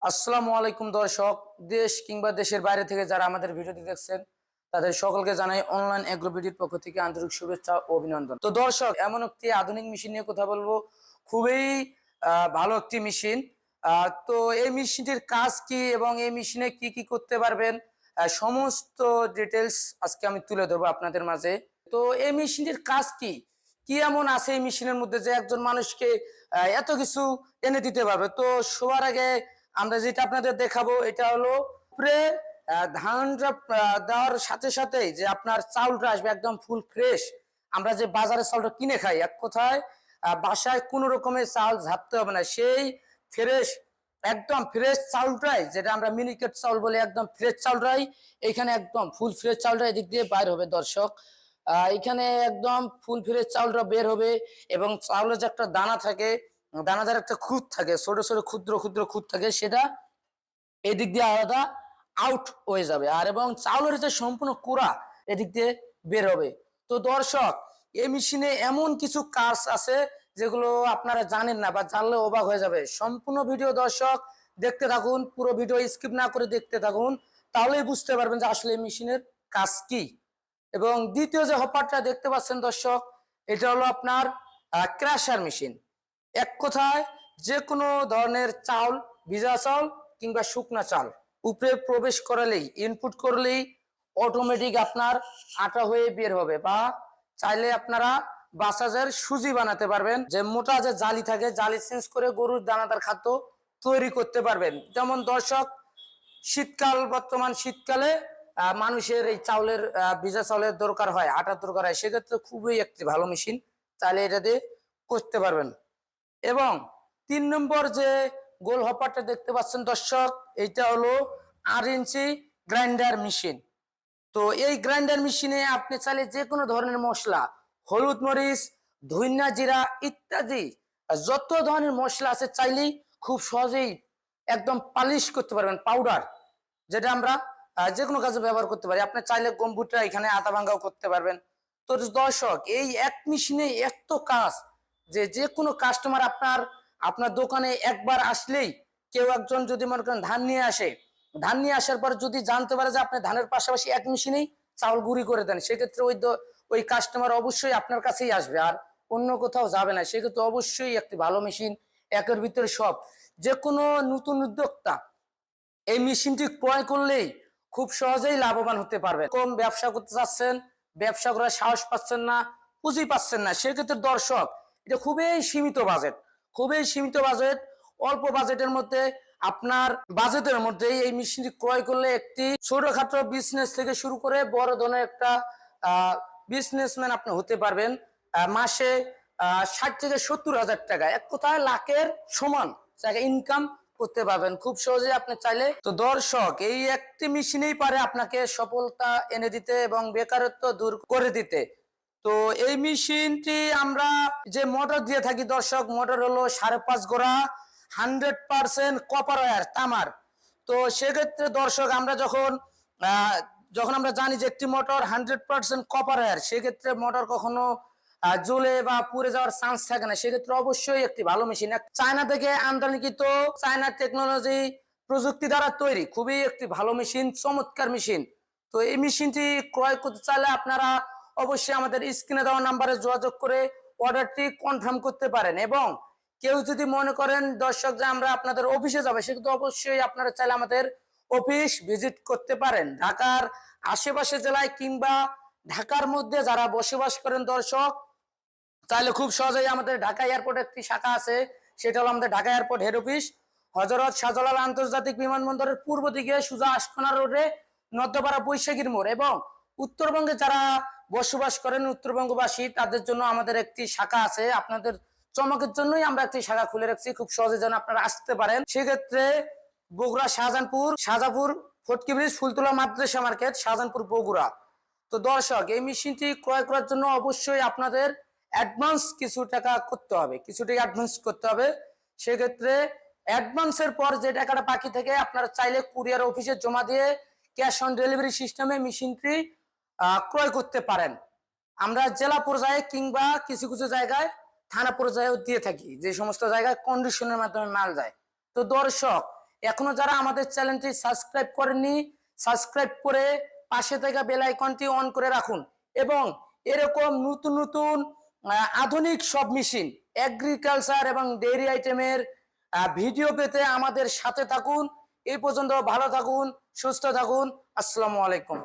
আসসালামু আলাইকুম দর্শক, দেশ কিংবা দেশের বাইরে থেকে যারা আমাদের ভিডিওটি দেখছেন তাদের সকলকে জানাই অনলাইন এগ্রো বিডির পক্ষ থেকে আন্তরিক শুভেচ্ছা ও অভিনন্দন। তো দর্শক, এমন একটি আধুনিক মেশিন নিয়ে কথা বলবো, খুবই ভালো একটি মেশিন। তো এই মেশিনটির কাজ কি এবং এই মেশিনে কি কি করতে পারবেন, সমস্ত ডিটেলস আজকে আমি তুলে ধরবো আপনাদের মাঝে। তো এই মেশিনটির কাজ কি, কি এমন আছে এই মেশিনের মধ্যে যে একজন মানুষকে এত কিছু এনে দিতে পারবে। তো সবার আগে আমরা যেটা আপনাদের দেখাবো এটা হলো উপরে ধানটা দেওয়ার সাথে সাথে যে আপনার চাউলটা আসবে একদম ফুল ফ্রেশ। আমরা যে বাজারের চাউলটা কিনে খাই, এক কথায় বাসায় কোনো রকমের চাল ঝাপতে হবে না, সেই ফ্রেশ একদম ফ্রেশ চাউলটাই, যেটা আমরা মিনিকেট চাউল বলি, একদম ফ্রেশ চাউলটাই এখানে একদম ফুল ফ্রেশ চাউলটা এদিক দিয়ে বাইর হবে দর্শক। এখানে একদম ফুল ফ্রেশ চাউলটা বের হবে এবং চাউলের যে একটা দানা থাকে, দানাদার একটা খুদ থাকে, ছোট ছোট ক্ষুদ্র ক্ষুদ্র খুদ থাকে, সেটা এদিক দিয়ে আলাদা আউট হয়ে যাবে। আর এবং চাউলের যে সম্পূর্ণ কুড়া এদিক দিয়ে বের হবে। তো দর্শক, এই মেশিনে এমন কিছু কাজ আছে যেগুলো আপনারা জানেন না, বা জানলে অবাক হয়ে যাবে। সম্পূর্ণ ভিডিও দর্শক দেখতে থাকুন, পুরো ভিডিও স্কিপ না করে দেখতে থাকুন, তাহলেই বুঝতে পারবেন যে আসলে এই মেশিনের কাজ কি। এবং দ্বিতীয় যে হপারটা দেখতে পাচ্ছেন দর্শক, এটা হলো আপনার ক্রাশার মেশিন। এক কথায় যে কোনো ধরনের চাউল, ভিজা চাউল কিংবা শুকনা চাল উপরে প্রবেশ করালেই, ইনপুট করলেই অটোমেটিক আপনার আটা হয়ে বের হবে। বা চাইলে আপনারা বাসাজের সুজি বানাতে পারবেন, যে মোটা যে জালি থাকে, জালি চেঞ্জ করে গরুর দানাদার খাদ্য তৈরি করতে পারবেন। যেমন দর্শক, শীতকাল, বর্তমান শীতকালে মানুষের এই চাউলের ভিজা চাউলের দরকার হয়, আটার দরকার হয়, সেক্ষেত্রে খুবই একটি ভালো মেশিন, চাইলে এটা দিয়ে করতে পারবেন। এবং 3 নম্বর যে গোল হপারটা দেখতে পাচ্ছেন দর্শক, এইটা হলো 8 ইঞ্চি গ্রাইন্ডার মেশিন। তো এই গ্রাইন্ডার মেশিনে আপনি চাইলে যে কোনো ধরনের মশলা, হলুদ মরিচ, ধনিয়া জিরা ইত্যাদি যত ধরনের মশলা আছে, চাইলেই খুব সহজেই একদম পালিশ করতে পারবেন, পাউডার, যেটা আমরা যে কোনো কাজে ব্যবহার করতে পারি। আপনি চাইলে গম্বুটা এখানে আদা ভাঙ্গাও করতে পারবেন। তো দর্শক, এই এক মেশিনে এত কাজ যে যে কোনো কাস্টমার আপনার আপনার দোকানে একবার আসলেই, কেউ একজন যদি মনে করেন ধান নিয়ে আসে, ধান নিয়ে আসার পর যদি জানতে পারে যে আপনি ধানের পাশাপাশি এক মেশিনেই চাউল গুঁড়ি করে দেন, সেক্ষেত্রে ওই কাস্টমার অবশ্যই আপনার কাছেই আসবে, আর অন্য কোথাও যাবে না। সেক্ষেত্রে অবশ্যই একটি ভালো মেশিন, একের ভিতরে সব। যে কোনো নতুন উদ্যোক্তা এই মেশিনটি ক্রয় করলেই খুব সহজেই লাভবান হতে পারবে। কম ব্যবসা করতে চাচ্ছেন, ব্যবসা করার সাহস পাচ্ছেন না, পুঁজি পাচ্ছেন না, সেক্ষেত্রে দর্শক এটা খুবই সীমিত বাজেট, খুবই সীমিত বাজেট, অল্প বাজেটের মধ্যে, আপনার বাজেটের মধ্যেই এই মেশিনটি ক্রয় করলে একটি ছোটখাটো বিজনেস থেকে শুরু করে বড় ধরনের একটা বিজনেসম্যান আপনি হতে পারবেন। মাসে 60 থেকে 70 হাজার টাকা, এক কথায় লাখের সমান টাকা ইনকাম করতে পারবেন খুব সহজে আপনি চাইলে। তো দর্শক, এই একটি মেশিনেই পারে আপনাকে সফলতা এনে দিতে এবং বেকারত্ব দূর করে দিতে। তো এই মেশিনটি আমরা যে মোটর দিয়ে থাকি দর্শক, মোটর হলো 5.5 গোড়া, 100% কপার ওয়্যার, তামার। তো সেক্ষেত্রে দর্শক, আমরা যখন আমরা জানি যে একটি মোটর 100% কপার ওয়্যার, সেক্ষেত্রে মোটর কখনো জ্বলে বা পুড়ে যাওয়ার চান্স থাকে না। সেক্ষেত্রে অবশ্যই একটি ভালো মেশিন, চায়না থেকে আমদানিকৃত, চায়না টেকনোলজি প্রযুক্তি দ্বারা তৈরি, খুবই একটি ভালো মেশিন, চমৎকার মেশিন। তো এই মেশিনটি ক্রয় করতে চাইলে আপনারা অবশ্যই আমাদের স্ক্রিনে দেওয়া নাম্বারে যোগাযোগ করে অর্ডারটি কনফার্ম করতে পারেন। এবং কেউ যদি মনে করেন দর্শক যে আমরা আপনাদের অফিসে যাবো, সেক্ষেত্রে অবশ্যই আপনারা চাইলে আমাদের অফিস ভিজিট করতে পারেন। ঢাকার আশেপাশে জেলায় কিংবা ঢাকার মধ্যে যারা বসবাস করেন দর্শক, চাইলে খুব সহজেই আমাদের ঢাকা এয়ারপোর্টে একটি শাখা আছে, সেটা হলো আমাদের Dhaka airport head office, Hazrat Shahjalal আন্তর্জাতিক বিমানবন্দরের পূর্ব দিকে সোজা আশকোনা রোডে, নদ্যপাড়া বৈশাখীর মোড়। এবং উত্তরবঙ্গে যারা বসবাস করেন, উত্তরবঙ্গবাসী, তাদের জন্য আমাদের একটি শাখা আছে। আপনাদের চমকের জন্যই আমরা একটি শাখা খুলে রাখছি, খুব সহজে যেন আপনারা আসতে পারেন। সেক্ষেত্রে বগুড়া শাহজাহানপুর ফটকি ব্রিজ, ফুলতলা মাদ্রাসা মার্কেট, শাহজাহানপুর, বগুড়া। তো দর্শক, এই মেশিনটি ক্রয় করার জন্য অবশ্যই আপনাদের অ্যাডভান্স কিছু টাকা করতে হবে, কিছু টাকা অ্যাডভান্স করতে হবে। সেক্ষেত্রে অ্যাডভান্সের পর যে টাকাটা বাকি থাকে, আপনারা চাইলে কুরিয়ার অফিসে জমা দিয়ে ক্যাশ অন ডেলিভারি সিস্টেমে মেশিনটি ক্রয় করতে পারেন। আমরা জেলা পর্যায়ে কিংবা কিছু কিছু জায়গায় থানা পর্যায়েও দিয়ে থাকি, যে সমস্ত জায়গায় কন্ডিশনের মাধ্যমে মাল যায়। তো দর্শক, এখনো যারা আমাদের চ্যানেলটি সাবস্ক্রাইব করেননি, সাবস্ক্রাইব করে পাশে থাকা বেল আইকনটি অন করে রাখুন এবং এরকম নতুন নতুন আধুনিক সব মেশিন, এগ্রিকালচার এবং ডেইরি আইটেমের ভিডিও পেতে আমাদের সাথে থাকুন। এই পর্যন্ত ভালো থাকুন, সুস্থ থাকুন। আসসালামু আলাইকুম।